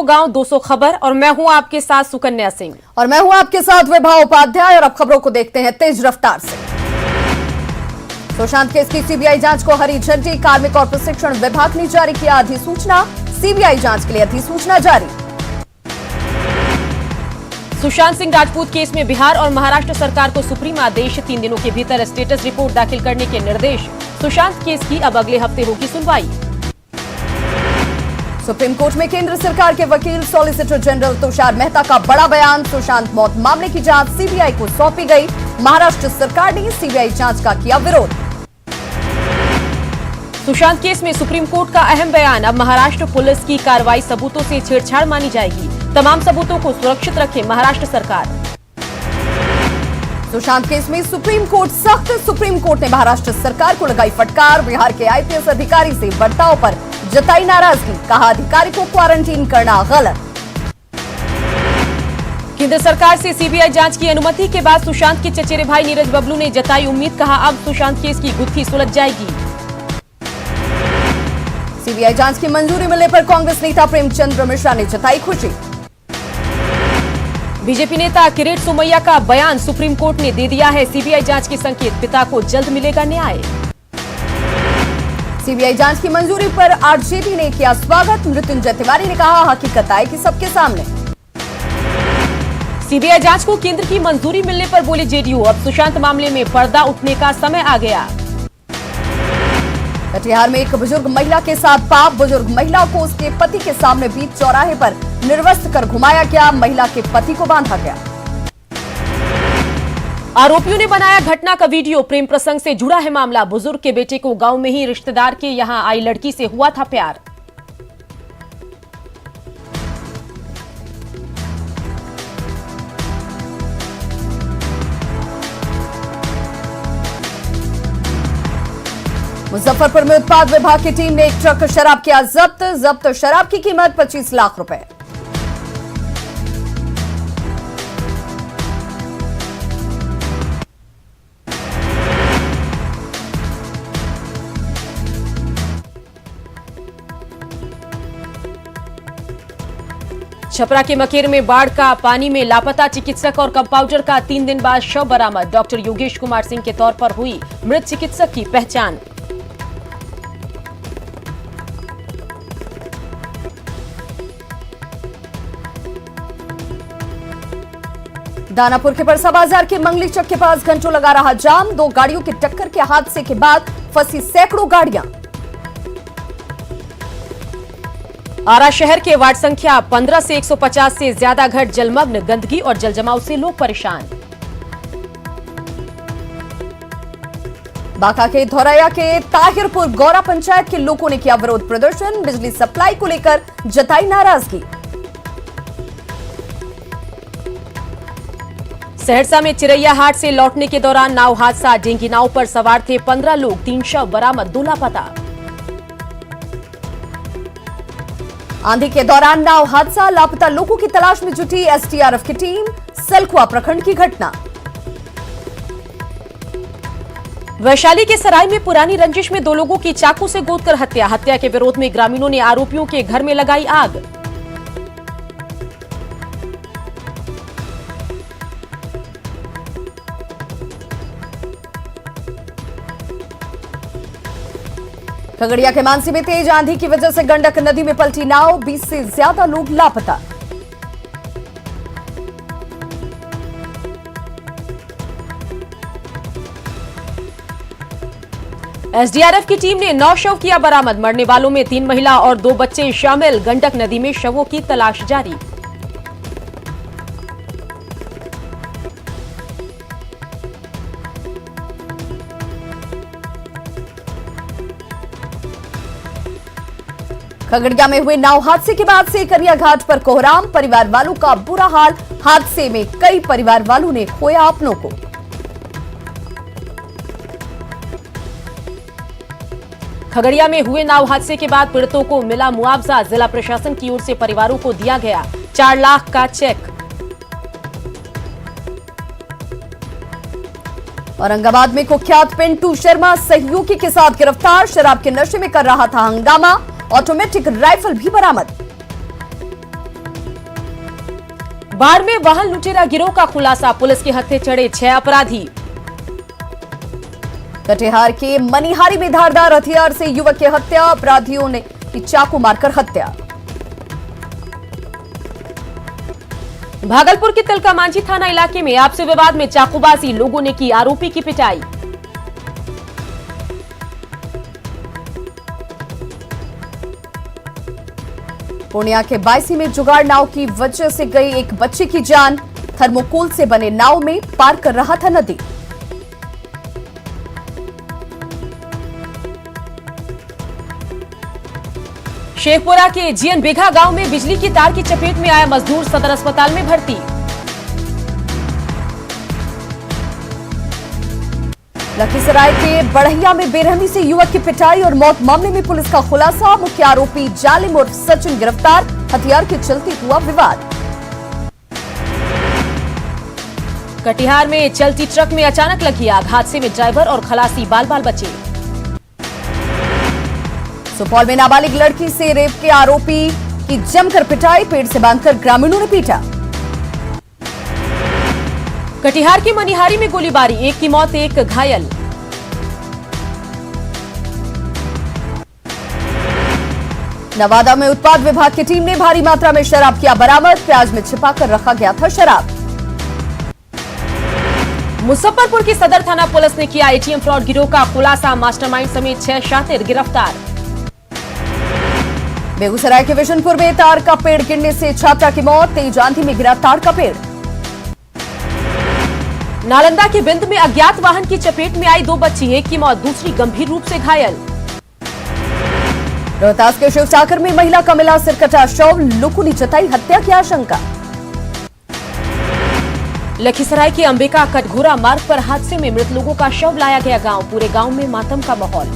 गांव 200 खबर और मैं हूं आपके साथ सुकन्या सिंह और मैं हूं आपके साथ विभा उपाध्याय। और अब खबरों को देखते हैं तेज रफ्तार से। सुशांत केस की सीबीआई जांच को हरी झंडी। कार्मिक और प्रशिक्षण विभाग ने जारी किया अधिसूचना। सीबीआई जांच के लिए अधिसूचना जारी। सुशांत सिंह राजपूत केस में बिहार और महाराष्ट्र सरकार को सुप्रीम आदेश। 3 दिनों के भीतर स्टेटस रिपोर्ट दाखिल करने के निर्देश। सुशांत केस की अब अगले हफ्ते होगी सुनवाई। सुप्रीम कोर्ट में केंद्र सरकार के वकील सॉलिसिटर जनरल तुषार मेहता का बड़ा बयान। सुशांत मौत मामले की जांच सीबीआई को सौंपी गई। महाराष्ट्र सरकार ने सीबीआई जांच का किया विरोध। सुशांत केस में सुप्रीम कोर्ट का अहम बयान। अब महाराष्ट्र पुलिस की कार्रवाई सबूतों से छेड़छाड़ मानी जाएगी। तमाम सबूतों को सुरक्षित रखे महाराष्ट्र सरकार। सुशांत केस में सुप्रीम कोर्ट सख्त। सुप्रीम कोर्ट ने महाराष्ट्र सरकार को लगाई फटकार। बिहार के आईपीएस अधिकारी से बर्ताव पर जताई नाराजगी। कहा अधिकारी को क्वारंटीन करना गलत। केंद्र सरकार से सीबीआई जांच की अनुमति के बाद सुशांत के चचेरे भाई नीरज बबलू ने जताई उम्मीद। कहा अब सुशांत केस की गुत्थी सुलझ जाएगी। सीबीआई जांच की मंजूरी मिलने पर कांग्रेस नेता प्रेमचंद्र मिश्रा ने जताई खुशी। बीजेपी नेता किरीट सोमैया का बयान। सुप्रीम कोर्ट ने दे दिया है सीबीआई जांच के संकेत। पिता को जल्द मिलेगा न्याय। सीबीआई जांच की मंजूरी पर आरजेडी ने किया स्वागत। मृत्युंजय तिवारी ने कहा हकीकत आएगी सबके सामने। सीबीआई जांच को केंद्र की मंजूरी मिलने पर बोले जेडीयू। अब सुशांत मामले में पर्दा उठने का समय आ गया। कटिहार में एक बुजुर्ग महिला के साथ पाप। बुजुर्ग महिला को उसके पति के सामने बीच चौराहे पर निर्वस्त्र कर घुमाया गया। महिला के पति को बांधा गया। आरोपियों ने बनाया घटना का वीडियो। प्रेम प्रसंग से जुड़ा है मामला। बुजुर्ग के बेटे को गांव में ही रिश्तेदार के यहां आई लड़की से हुआ था प्यार। मुजफ्फरपुर में उत्पाद विभाग की टीम ने एक ट्रक शराब किया जब्त। शराब की कीमत 25 लाख रुपए। छपरा के मकेर में बाढ़ का पानी में लापता चिकित्सक और कंपाउंडर का 3 दिन बाद शव बरामद। डॉक्टर योगेश कुमार सिंह के तौर पर हुई मृत चिकित्सक की पहचान। दानापुर के परसा बाजार के मंगली चक के पास घंटों लगा रहा जाम। 2 गाड़ियों की टक्कर के हादसे के बाद फंसी सैकड़ों गाड़ियां। आरा शहर के वार्ड संख्या 15 से 150 से ज्यादा घर जलमग्न। गंदगी और जलजमाव से लोग परेशान। बांका के धौरैया के ताहिरपुर गौरा पंचायत के लोगों ने किया विरोध प्रदर्शन। बिजली सप्लाई को लेकर जताई नाराजगी। सहरसा में चिरैया हाट से लौटने के दौरान नाव हादसा। डेंगी नाव पर सवार थे 15 लोग। 3 शव बरामद, 2 लापता। आंधी के दौरान नाव हादसा। लापता लोगों की तलाश में जुटी एसडीआरएफ की टीम। सलखुआ प्रखंड की घटना। वैशाली के सराय में पुरानी रंजिश में 2 लोगों की चाकू से गोदकर हत्या। हत्या के विरोध में ग्रामीणों ने आरोपियों के घर में लगाई आग। खगड़िया के मानसी में तेज आंधी की वजह से गंडक नदी में पलटी नाव। 20 से ज्यादा लोग लापता। एसडीआरएफ की टीम ने 9 शव किया बरामद। मरने वालों में 3 महिला और 2 बच्चे शामिल। गंडक नदी में शवों की तलाश जारी। खगड़िया में हुए नाव हादसे के बाद से करिया घाट पर कोहराम। परिवार वालों का बुरा हाल। हादसे में कई परिवार वालों ने खोया अपनों को। खगड़िया में हुए नाव हादसे के बाद पीड़ितों को मिला मुआवजा। जिला प्रशासन की ओर से परिवारों को दिया गया 4 लाख का चेक। औरंगाबाद में कुख्यात पिंटू शर्मा सहयोगी के साथ गिरफ्तार। शराब के नशे में कर रहा था हंगामा। ऑटोमेटिक राइफल भी बरामद। बाढ़ में वाहन लुटेरा गिरोह का खुलासा, पुलिस के हत्थे चढ़े 6 अपराधी। कटिहार के मनिहारी में धारदार हथियार से युवक की हत्या, अपराधियों ने की चाकू मारकर हत्या। भागलपुर के तिलका मांझी थाना इलाके में आपसी विवाद में चाकूबाजी, लोगों ने की आरोपी की पिटाई। पूर्णिया के बायसी में जुगाड़ नाव की वजह से गई एक बच्चे की जान, थर्मोकोल से बने नाव में पार कर रहा था नदी। शेखपुरा के जीएन बेघा गांव में बिजली की तार की चपेट में आया मजदूर, सदर अस्पताल में भर्ती। लखीसराय के बढ़ैया में बेरहमी से युवक की पिटाई और मौत मामले में पुलिस का खुलासा, मुख्य आरोपी जालिम उर्फ सचिन गिरफ्तार, हथियार के चलते हुआ विवाद। कटिहार में चलती ट्रक में अचानक लगी आग, हादसे में ड्राइवर और खलासी बाल बाल बचे। सुपौल में नाबालिग लड़की से रेप के आरोपी की जमकर पिटाई, पेड़ से बांधकर ग्रामीणों ने पीटा। कटिहार की मनिहारी में गोलीबारी, एक की मौत एक घायल। नवादा में उत्पाद विभाग की टीम ने भारी मात्रा में शराब किया बरामद, प्याज में छिपाकर रखा गया था शराब। मुजफ्फरपुर की सदर थाना पुलिस ने किया एटीएम फ्रॉड गिरोह का खुलासा, मास्टरमाइंड समेत 6 शातिर गिरफ्तार। बेगूसराय के विशनपुर में तार का पेड़ गिरने से छात्रा की मौत, तेज आंधी में गिरा तार का पेड़। नालंदा के बिंद में अज्ञात वाहन की चपेट में आई 2 बच्ची, एक की मौत, दूसरी गंभीर रूप से घायल। रोहतास के शिवसागर में महिला का मिला सिरकटा शव, लोगों ने जताई हत्या की आशंका। लखीसराय के अंबिका कटघोरा मार्ग पर हादसे में मृत लोगों का शव लाया गया गांव, पूरे गांव में मातम का माहौल।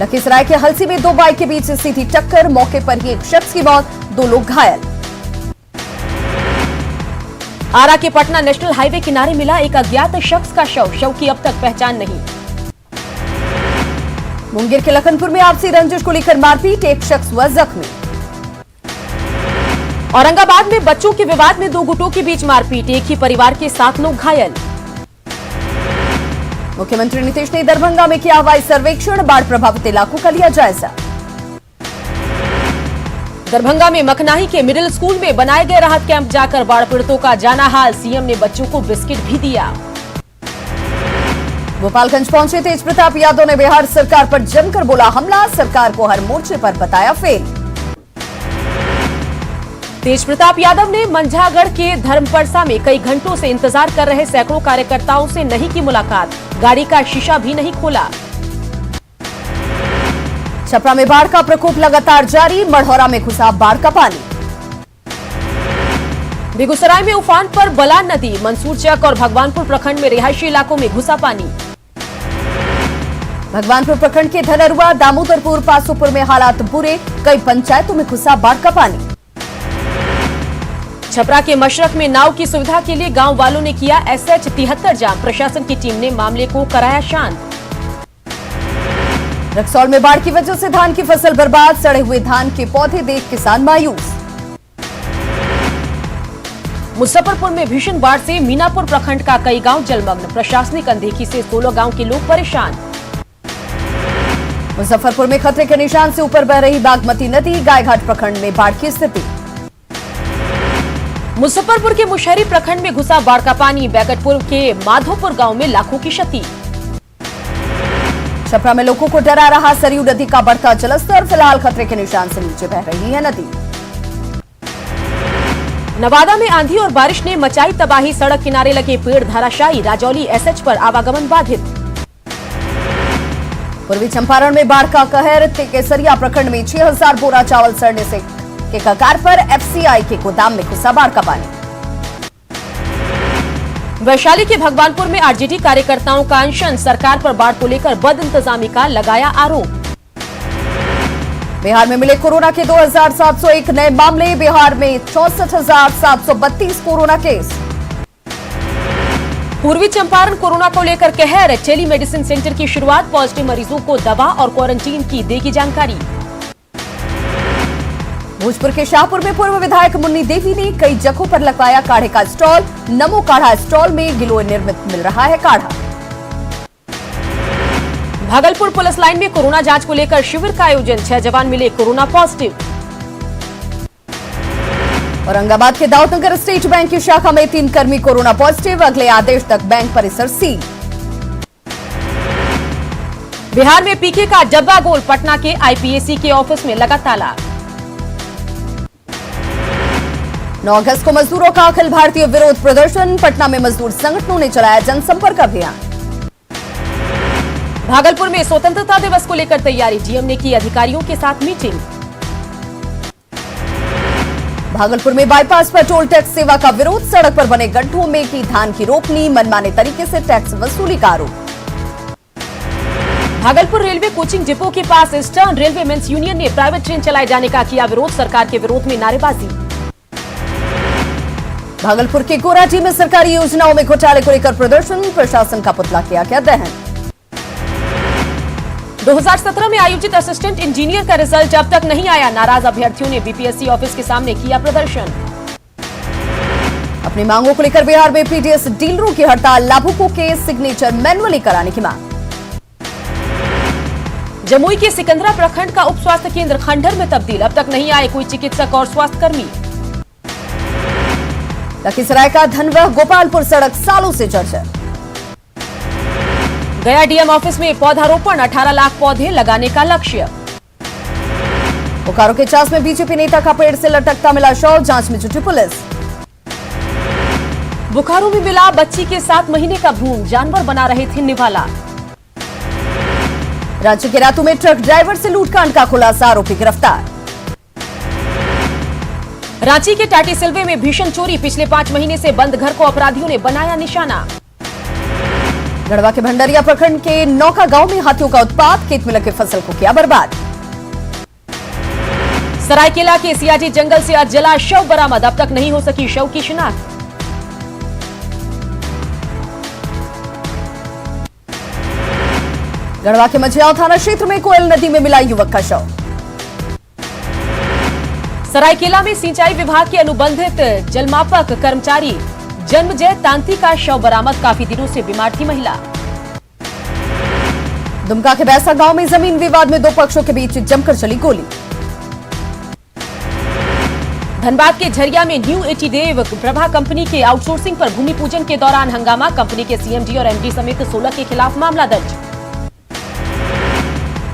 लखीसराय के हलसी में 2 बाइक के बीच सीधी टक्कर, मौके पर ही एक शख्स की मौत, 2 लोग घायल। आरा के पटना नेशनल हाईवे किनारे मिला एक अज्ञात शख्स का शव की अब तक पहचान नहीं। मुंगेर के लखनपुर में आपसी रंजिश को लेकर मारपीट, एक शख्स हुआ जख्मी। औरंगाबाद में बच्चों के विवाद में 2 गुटों के बीच मारपीट, एक ही परिवार के 7 लोग घायल। मुख्यमंत्री नीतीश ने दरभंगा में किया हवाई सर्वेक्षण, बाढ़ प्रभावित इलाकों का लिया जायजा। दरभंगा में मखनाही के मिडिल स्कूल में बनाए गए राहत कैंप जाकर बाढ़ पीड़ितों का जाना हाल, सीएम ने बच्चों को बिस्किट भी दिया। गोपालगंज पहुंचे तेज प्रताप यादव ने बिहार सरकार पर जमकर बोला हमला, सरकार को हर मोर्चे पर बताया फेल। तेज प्रताप यादव ने मंझागढ़ के धर्मपरसा में कई घंटों से इंतजार कर रहे सैकड़ों कार्यकर्ताओं से नहीं की मुलाकात, गाड़ी का शीशा भी नहीं खोला। छपरा में बाढ़ का प्रकोप लगातार जारी, मढ़ौरा में घुसा बाढ़ का पानी। बेगूसराय में उफान पर बलान नदी, मंसूरचक और भगवानपुर प्रखंड में रिहायशी इलाकों में घुसा पानी। भगवानपुर प्रखंड के धनरुआ, दामोदरपुर, पासोपुर में हालात बुरे, कई पंचायतों में घुसा बाढ़ का पानी। छपरा के मशरक में नाव की सुविधा के लिए गांव वालों ने किया SH 73 जाम, प्रशासन की टीम ने मामले को कराया शांत। रक्सौल में बाढ़ की वजह से धान की फसल बर्बाद, सड़े हुए धान के पौधे देख किसान मायूस। मुजफ्फरपुर में भीषण बाढ़ से मीनापुर प्रखंड का कई गांव जलमग्न, प्रशासनिक अनदेखी से 16 गांव के लोग परेशान। मुजफ्फरपुर में खतरे के निशान से ऊपर बह रही बागमती नदी, गायघाट प्रखंड में बाढ़ की स्थिति। मुजफ्फरपुर के मुशहरी प्रखंड में घुसा बाढ़ का पानी, बैकटपुर के माधोपुर गांव में लाखों की क्षति। छपरा में लोगों को डरा रहा सरयू नदी का बढ़ता जलस्तर, फिलहाल खतरे के निशान से नीचे बह रही है नदी। नवादा में आंधी और बारिश ने मचाई तबाही, सड़क किनारे लगे पेड़ धराशायी, राजौली SH पर आवागमन बाधित। पूर्वी चंपारण में बाढ़ का कहर, केसरिया प्रखंड में 6000 बोरा चावल सड़ने से के कगार पर, FCI के गोदाम में घुसा बाढ़ का पानी। वैशाली के भगवानपुर में RJD कार्यकर्ताओं का अनशन, सरकार पर बाढ़ को लेकर बदइंतजामी का लगाया आरोप। बिहार में मिले कोरोना के 2701 नए मामले, बिहार में 64,732 कोरोना केस। पूर्वी चंपारण कोरोना को लेकर कहर, टेलीमेडिसिन सेंटर की शुरुआत, पॉजिटिव मरीजों को दवा और क्वारंटीन की देगी जानकारी। भोजपुर के शाहपुर में पूर्व विधायक मुन्नी देवी ने कई जगहों पर लगवाया काढ़े का स्टॉल। नमो काढ़ा स्टॉल में गिलोय निर्मित मिल रहा है काढ़ा। भागलपुर पुलिस लाइन में कोरोना जांच को लेकर शिविर का आयोजन, 6 जवान मिले कोरोना पॉजिटिव। औरंगाबाद के दाऊदनगर स्टेट बैंक की शाखा में 3 कर्मी कोरोना पॉजिटिव, अगले आदेश तक बैंक परिसर सील। बिहार में पीके का डब्बा गोल, पटना के आईपीएसी के ऑफिस में लगा ताला। 9 अगस्त को मजदूरों का अखिल भारतीय विरोध प्रदर्शन, पटना में मजदूर संगठनों ने चलाया जनसंपर्क अभियान। भागलपुर में स्वतंत्रता दिवस को लेकर तैयारी, डीएम ने की अधिकारियों के साथ मीटिंग। भागलपुर में बाईपास पर टोल टैक्स सेवा का विरोध, सड़क पर बने गड्ढों में की धान की रोपनी, मनमाने तरीके से टैक्स वसूली का आरोप। भागलपुर रेलवे कोचिंग डिपो के पास ईस्टर्न रेलवे मेंस यूनियन ने प्राइवेट ट्रेन चलाए जाने का किया विरोध, सरकार के विरोध में नारेबाजी। भागलपुर के कोराटी में सरकारी योजनाओं में घोटाले को लेकर प्रदर्शन, प्रशासन का पुतला किया गया दहन। 2017 में आयोजित असिस्टेंट इंजीनियर का रिजल्ट अब तक नहीं आया, नाराज अभ्यर्थियों ने बीपीएससी ऑफिस के सामने किया प्रदर्शन। अपनी मांगों को लेकर बिहार में पीडीएस डीलरों की हड़ताल, लाभुकों के सिग्नेचर मैनुअली कराने की मांग। जमुई के सिकंदरा प्रखंड का उप स्वास्थ्य केंद्र खंडहर में तब्दील, अब तक नहीं आए कोई चिकित्सक और स्वास्थ्य कर्मी। लखीसराय का धनवह गोपालपुर सड़क सालों से जर्जर। गया डीएम ऑफिस में पौधारोपण, 18 लाख पौधे लगाने का लक्ष्य। बोकारो के चास में बीजेपी नेता का पेड़ से लटकता मिला शव, जांच में जुटी पुलिस। बोकारो में मिला बच्ची के 7 महीने का भ्रूण, जानवर बना रहे थे निवाला। रांची के रातू में ट्रक ड्राइवर से लूटकांड का खुलासा, आरोपी गिरफ्तार। रांची के टाटी सिलवे में भीषण चोरी, पिछले 5 महीने से बंद घर को अपराधियों ने बनाया निशाना। गढ़वा के भंडरिया प्रखंड के नौका गांव में हाथियों का उत्पात, खेत में लगे फसल को किया बर्बाद। सरायकेला के सियाजी जंगल से आज जला शव बरामद, अब तक नहीं हो सकी शव की शिनाख्त। गढ़वा के मझियाओं थाना क्षेत्र में कोयल नदी में मिला युवक का शव। सरायकेला में सिंचाई विभाग के अनुबंधित जलमापक कर्मचारी जन्मजय तांती का शव बरामद, काफी दिनों से बीमार थी महिला। दुमका के बैसा गांव में जमीन विवाद में 2 पक्षों के बीच जमकर चली गोली। धनबाद के झरिया में न्यू एटी देव प्रभा कंपनी के आउटसोर्सिंग पर भूमि पूजन के दौरान हंगामा, कंपनी के सीएमडी और एमडी समेत 16 के खिलाफ मामला दर्ज।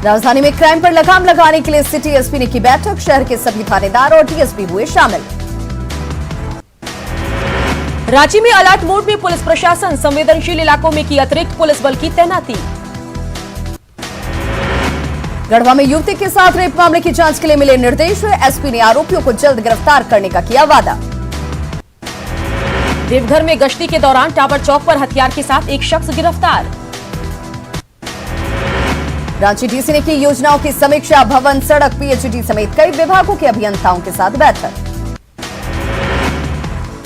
राजधानी में क्राइम पर लगाम लगाने के लिए सिटी एसपी ने की बैठक, शहर के सभी थानेदार और डीएसपी हुए शामिल। रांची में अलर्ट मोड में पुलिस प्रशासन, संवेदनशील इलाकों में की अतिरिक्त पुलिस बल की तैनाती। गढ़वा में युवती के साथ रेप मामले की जांच के लिए मिले निर्देश, एसपी ने आरोपियों को जल्द गिरफ्तार करने का किया वादा। देवघर में गश्ती के दौरान टावर चौक पर हथियार के साथ एक शख्स गिरफ्तार। रांची डीसी ने की योजनाओं की समीक्षा, भवन, सड़क, पीएचडी समेत कई विभागों के अभियंताओं के साथ बैठक।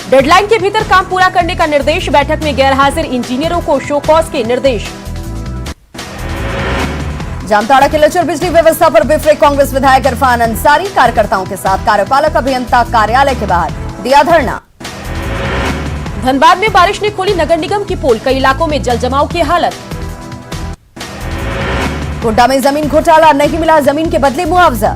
डेडलाइन के भीतर काम पूरा करने का निर्देश, बैठक में गैरहाजिर इंजीनियरों को शो कॉज के निर्देश। जामताड़ा के लचर बिजली व्यवस्था पर बिफरे कांग्रेस विधायक इरफान अंसारी, कार्यकर्ताओं के साथ कार्यपालक अभियंता कार्यालय के बाहर दिया धरना। धनबाद में बारिश ने खोली नगर निगम की पोल, कई इलाकों में जल जमाव की हालत। गोड्डा में जमीन घोटाला, नहीं मिला जमीन के बदले मुआवजा।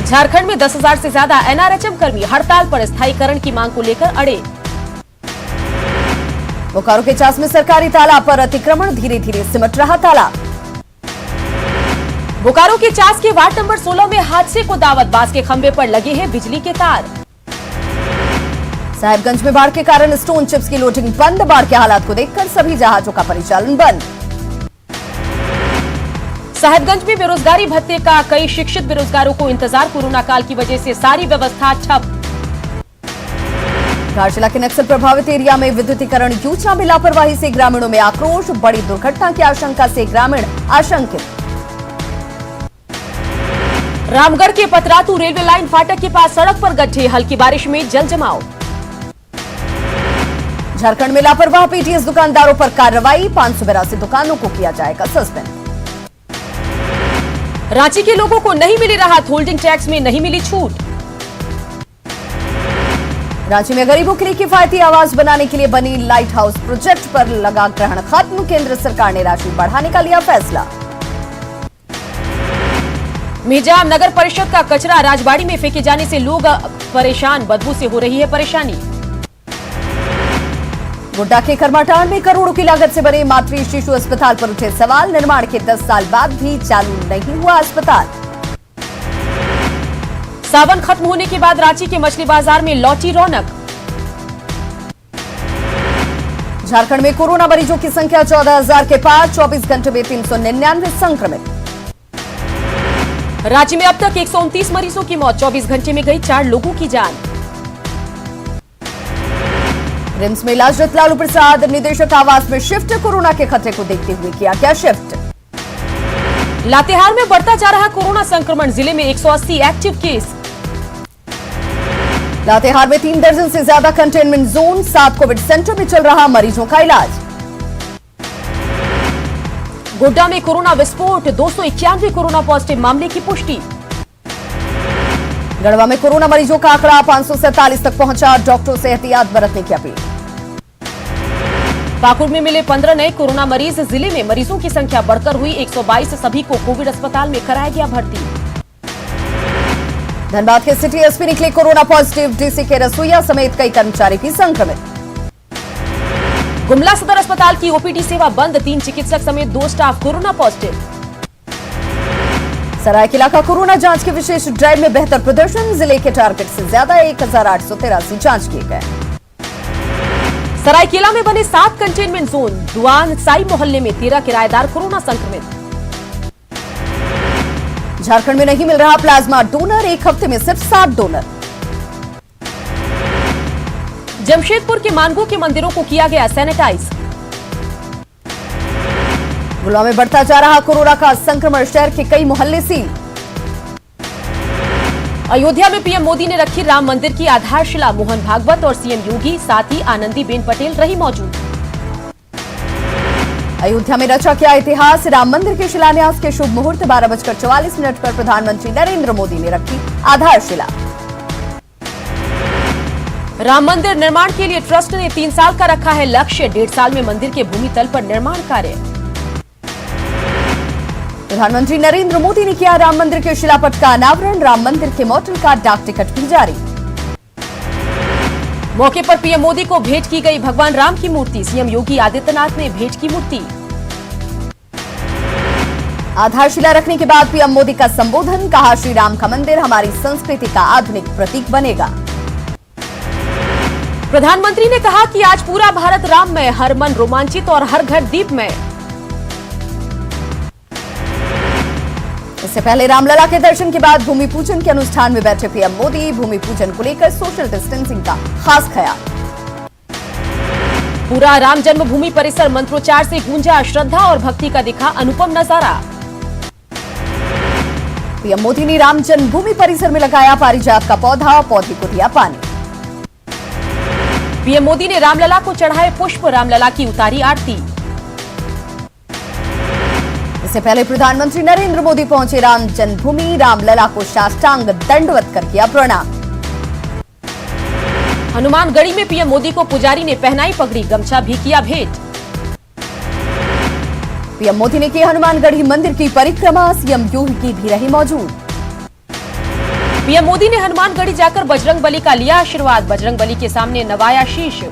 झारखंड में 10,000 से ज्यादा एनआरएचएम कर्मी हड़ताल पर, स्थायीकरण की मांग को लेकर अड़े। बोकारो के चास में सरकारी तालाब पर अतिक्रमण, धीरे धीरे सिमट रहा तालाब। बोकारो के चास के वार्ड नंबर 16 में हादसे को दावत, बांस के खंभे पर लगे हैं बिजली के तार। साहिबगंज में बाढ़ के कारण स्टोन चिप्स की लोडिंग बंद, बाढ़ के हालात को देखकर सभी जहाजों का परिचालन बंद। साहिबगंज में बेरोजगारी भत्ते का कई शिक्षित बेरोजगारों को इंतजार, कोरोना काल की वजह से सारी व्यवस्था ठप। घाटशिला के नक्सल प्रभावित एरिया में विद्युतीकरण योजना में लापरवाही से ग्रामीणों में आक्रोश, बड़ी दुर्घटना की आशंका से ग्रामीण आशंकित। रामगढ़ के पतरातू रेलवे लाइन फाटक के पास सड़क पर गड्ढे, हल्की बारिश में जल जमाव। झारखंड में लापरवाह पीटीएस दुकानदारों पर कार्रवाई, 582 दुकानों को किया जाएगा सस्पेंड। रांची के लोगों को नहीं मिली राहत, होल्डिंग टैक्स में नहीं मिली छूट। रांची में गरीबों के लिए किफायती आवास बनाने के लिए बनी लाइट हाउस प्रोजेक्ट पर लगा ग्रहण खत्म, केंद्र सरकार ने राशि बढ़ाने का लिया फैसला। मिजाम नगर परिषद का कचरा राजबाड़ी में फेंके जाने से लोग परेशान, बदबू से हो रही है परेशानी। गोड्डा के करमाटांड में करोड़ों की लागत से बने मातृ शिशु अस्पताल पर उठे सवाल, निर्माण के 10 साल बाद भी चालू नहीं हुआ अस्पताल। सावन खत्म होने के बाद रांची के मछली बाजार में लौटी रौनक। झारखंड में कोरोना मरीजों की संख्या 14,000 के पार, 24 घंटे में 399 संक्रमित। राज्य में अब तक 129 मरीजों की मौत, 24 घंटे में गई 4 लोगों की जान। रिम्स में इलाजरत लालू प्रसाद निदेशक आवास में शिफ्ट, कोरोना के खतरे को देखते हुए किया गया शिफ्ट। लातेहार में बढ़ता जा रहा कोरोना संक्रमण, जिले में 180 एक्टिव केस। लातेहार में 3 दर्जन से ज्यादा कंटेनमेंट जोन, 7 कोविड सेंटर में चल रहा मरीजों का इलाज। गोड्डा में कोरोना विस्फोट, 291 कोरोना पॉजिटिव मामले की पुष्टि। गढ़वा में कोरोना मरीजों का आंकड़ा 547 तक पहुंचा, डॉक्टरों से एहतियात बरतने की अपील। पाकुड़ में मिले 15 नए कोरोना मरीज, जिले में मरीजों की संख्या बढ़कर हुई 122, सभी को कोविड अस्पताल में कराया गया भर्ती। धनबाद के सिटी एसपी निकले कोरोना पॉजिटिव, डीसी के रसोईया समेत कई कर्मचारी भी संक्रमित। गुमला सदर अस्पताल की ओपीडी सेवा बंद, 3 चिकित्सक समेत 2 स्टाफ कोरोना पॉजिटिव। सरायकेला का कोरोना जांच के विशेष ड्राइव में बेहतर प्रदर्शन, जिले के टारगेट से ज्यादा 1883 जांच किए गए। सरायकेला में बने 7 कंटेनमेंट जोन, दुआन साई मोहल्ले में 13 किराएदार कोरोना संक्रमित। झारखंड में नहीं मिल रहा प्लाज्मा डोनर, एक हफ्ते में सिर्फ 7 डोनर। जमशेदपुर के मानगो के मंदिरों को किया गया सैनिटाइज। गुलवा में बढ़ता जा रहा कोरोना का संक्रमण, शहर के कई मोहल्ले सील। अयोध्या में पीएम मोदी ने रखी राम मंदिर की आधारशिला, मोहन भागवत और सीएम योगी, साथ ही आनंदीबेन पटेल रही मौजूद। अयोध्या में रचा क्या इतिहास, राम मंदिर के शिलान्यास के शुभ मुहूर्त 12:44 पर प्रधानमंत्री नरेंद्र मोदी ने रखी आधारशिला। राम मंदिर निर्माण के लिए ट्रस्ट ने 3 साल का रखा है लक्ष्य, 1.5 साल में मंदिर के भूमि तल पर निर्माण कार्य। प्रधानमंत्री नरेंद्र मोदी ने किया राम मंदिर के शिलापट का अनावरण, राम मंदिर के मॉडल का डाक टिकट भी जारी। मौके पर पीएम मोदी को भेंट की गई भगवान राम की मूर्ति, सीएम योगी आदित्यनाथ ने भेंट की मूर्ति। आधारशिला रखने के बाद पीएम मोदी का संबोधन, कहा श्री राम का मंदिर हमारी संस्कृति का आधुनिक प्रतीक बनेगा। प्रधानमंत्री ने कहा कि आज पूरा भारत राममय, हर मन रोमांचित और हर घर दीपमय। इससे पहले रामलला के दर्शन के बाद भूमि पूजन के अनुष्ठान में बैठे पीएम मोदी, भूमि पूजन को लेकर सोशल डिस्टेंसिंग का खास ख्याल। पूरा राम जन्मभूमि परिसर मंत्रोच्चार से गूंजा, श्रद्धा और भक्ति का दिखा अनुपम नजारा। पीएम मोदी ने राम जन्मभूमि परिसर में लगाया पारिजात का पौधा, पौधे को दिया पानी। पीएम मोदी ने रामलला को चढ़ाए पुष्प, रामलला की उतारी आरती। इससे पहले प्रधानमंत्री नरेंद्र मोदी पहुंचे राम जन्मभूमि, रामलला को साष्टांग दंडवत कर किया प्रणाम। हनुमानगढ़ी में पीएम मोदी को पुजारी ने पहनाई पगड़ी, गमछा भी किया भेंट। पीएम मोदी ने की हनुमानगढ़ी मंदिर की परिक्रमा, सीएम योगी भी रही मौजूद। पीएम मोदी ने हनुमानगढ़ी जाकर बजरंगबली का लिया आशीर्वाद, बजरंगबली के सामने नवाया शीश।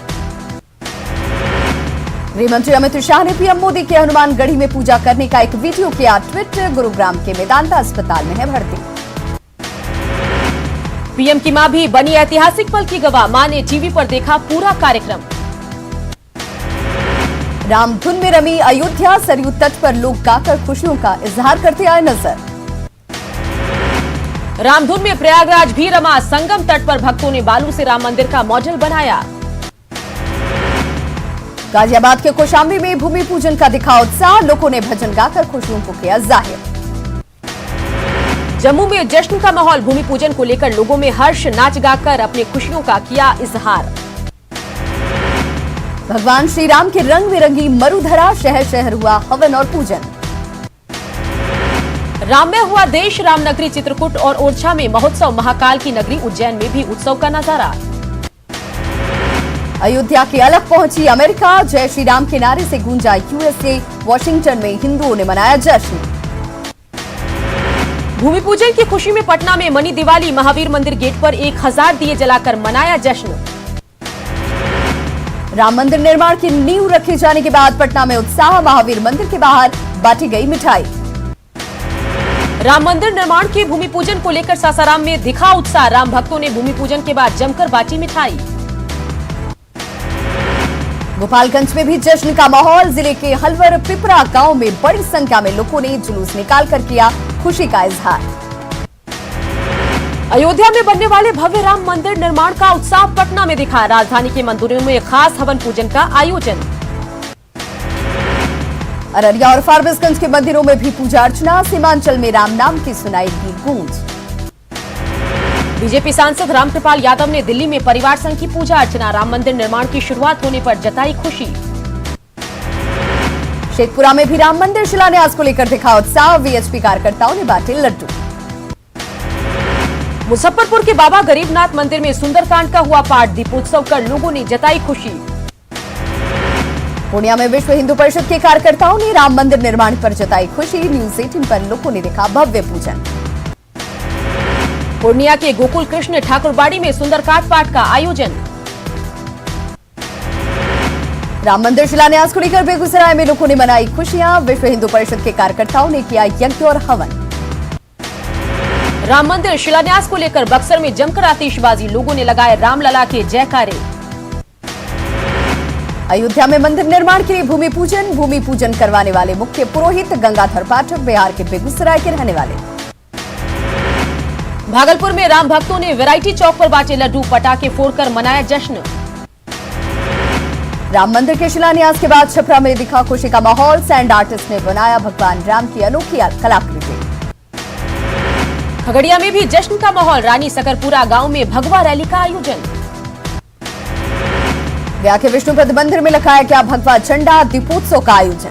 गृहमंत्री अमित शाह ने पीएम मोदी के हनुमानगढ़ी में पूजा करने का एक वीडियो किया ट्वीट, गुरुग्राम के मेदांता अस्पताल में है भर्ती। पीएम की मां भी बनी ऐतिहासिक पल की गवाह, मां ने टीवी पर देखा पूरा कार्यक्रम। रामधुन में रमी अयोध्या, सरयू तट पर लोग गाकर खुशियों का इजहार करते आए नजर। रामधुन में प्रयागराज भी रमा, संगम तट पर भक्तों ने बालू से राम मंदिर का मॉडल बनाया। गाजियाबाद के कौशाम्बी में भूमि पूजन का दिखा उत्साह, लोगों ने भजन गाकर खुशियों को किया जाहिर। जम्मू में जश्न का माहौल, भूमि पूजन को लेकर लोगों में हर्ष, नाच गाकर अपनी खुशियों का किया इजहार। भगवान श्री राम के रंग बिरंगी मरुधरा, शहर शहर हुआ हवन और पूजन। राम में हुआ देश, रामनगरी चित्रकूट और ओरछा में महोत्सव, महाकाल की नगरी उज्जैन में भी उत्सव का नजारा। अयोध्या की अलग पहुंची अमेरिका, जय श्री राम के नारे से गूंजा यूएसए, वॉशिंगटन में हिंदुओं ने मनाया जश्न। भूमि पूजन की खुशी में पटना में मनी दिवाली, महावीर मंदिर गेट पर 1000 दिए जलाकर मनाया जश्न। राम मंदिर निर्माण की नींव रखे जाने के बाद पटना में उत्साह, महावीर मंदिर के बाहर बांटी गई मिठाई। राम मंदिर निर्माण के भूमि पूजन को लेकर सासाराम में दिखा उत्साह, राम भक्तों ने भूमि पूजन के बाद जमकर बांटी मिठाई। गोपालगंज में भी जश्न का माहौल, जिले के हलवर पिपरा गांव में बड़ी संख्या में लोगों ने जुलूस निकालकर किया खुशी का इजहार। अयोध्या में बनने वाले भव्य राम मंदिर निर्माण का उत्साह पटना में दिखा, राजधानी के मंदिरों में खास हवन पूजन का आयोजन। अररिया और फारबिसगंज के मंदिरों में भी पूजा अर्चना, सीमांचल में राम नाम की सुनाई दी गूंज। बीजेपी सांसद रामकृपाल यादव ने दिल्ली में परिवार संघ की पूजा अर्चना, राम मंदिर निर्माण की शुरुआत होने पर जताई खुशी। शेखपुरा में भी राम मंदिर शिलान्यास को लेकर दिखा उत्साह, वीएचपी कार्यकर्ताओं ने बांटे लड्डू। मुजफ्फरपुर के बाबा गरीबनाथ मंदिर में सुंदरकांड का हुआ पाठ, दीपोत्सव कर लोगों ने जताई खुशी। पूर्णिया में विश्व हिंदू परिषद के कार्यकर्ताओं ने राम मंदिर निर्माण पर जताई खुशी, न्यूज 18 पर लोगों ने देखा भव्य पूजन। पूर्णिया के गोकुल कृष्ण ठाकुरबाड़ी में सुंदरकांड पाठ का आयोजन। राम मंदिर शिलान्यास को लेकर बेगूसराय में लोगों ने मनाई खुशियां, विश्व हिंदू परिषद के कार्यकर्ताओं ने किया यज्ञ और हवन। राम मंदिर शिलान्यास को लेकर बक्सर में जमकर आतिशबाजी, लोगों ने लगाए रामलला के जयकारे। अयोध्या में मंदिर निर्माण के लिए भूमि पूजन करवाने वाले मुख्य पुरोहित गंगाधर पाठक बिहार के बेगूसराय के रहने वाले। भागलपुर में राम भक्तों ने वैरायटी चौक पर बांटे लड्डू, पटाखे फोड़कर मनाया जश्न। राम मंदिर के शिलान्यास के बाद छपरा में दिखा खुशी का माहौल, सैंड आर्टिस्ट ने बनाया भगवान राम की अनोखी कलाकृति। खगड़िया में भी जश्न का माहौल, रानी सकरपुरा गांव में भगवा रैली का आयोजन। गया के विष्णुपद मंदिर में लगाया गया भगवा झंडा, दीपोत्सव का आयोजन।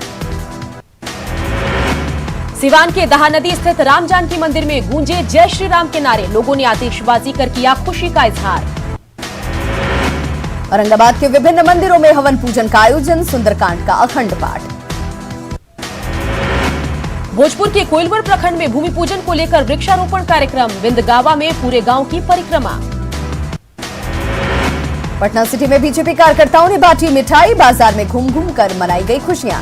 सिवान के दहा नदी स्थित राम जानकी मंदिर में गूंजे जय श्री राम के नारे, लोगों ने आतिशबाजी कर किया खुशी का इजहार। औरंगाबाद के विभिन्न मंदिरों में हवन पूजन का आयोजन, सुंदरकांड का अखंड पाठ। भोजपुर के कोइलवर प्रखंड में भूमि पूजन को लेकर वृक्षारोपण कार्यक्रम, विंदगावा में पूरे गांव की परिक्रमा। पटना सिटी में बीजेपी कार्यकर्ताओं ने बांटी मिठाई, बाजार में घूम घूम कर मनाई गई खुशियां।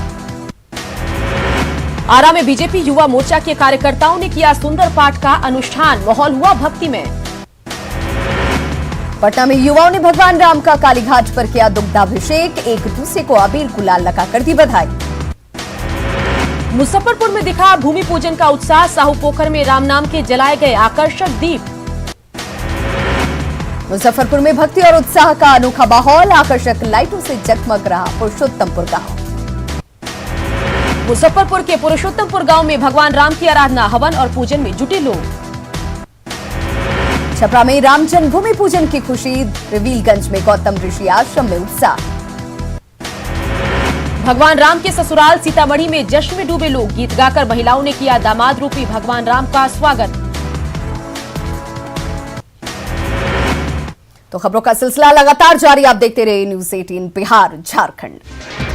आरा में बीजेपी युवा मोर्चा के कार्यकर्ताओं ने किया सुंदर पाठ का अनुष्ठान, माहौल हुआ भक्ति में। पटना में युवाओं ने भगवान राम का कालीघाट पर किया दुग्धाभिषेक, एक दूसरे को अबीर गुलाल लगाकर दी बधाई। मुजफ्फरपुर में दिखा भूमि पूजन का उत्साह, साहू पोखर में राम नाम के जलाए गए आकर्षक दीप। मुजफ्फरपुर में भक्ति और उत्साह का अनोखा माहौल, आकर्षक लाइटों से जगमग रहा पुरुषोत्तमपुर गांव। मुजफ्फरपुर के पुरुषोत्तमपुर गांव में भगवान राम की आराधना, हवन और पूजन में जुटे लोग। छपरा में राम जन्मभूमि पूजन की खुशी, रिवीलगंज में गौतम ऋषि आश्रम में उत्साह। भगवान राम के ससुराल सीतामढ़ी में जश्न में डूबे लोग, गीत गाकर महिलाओं ने किया दामाद रूपी भगवान राम का स्वागत। तो खबरों का सिलसिला लगातार जारी, आप देखते रहिए न्यूज 18 बिहार झारखंड।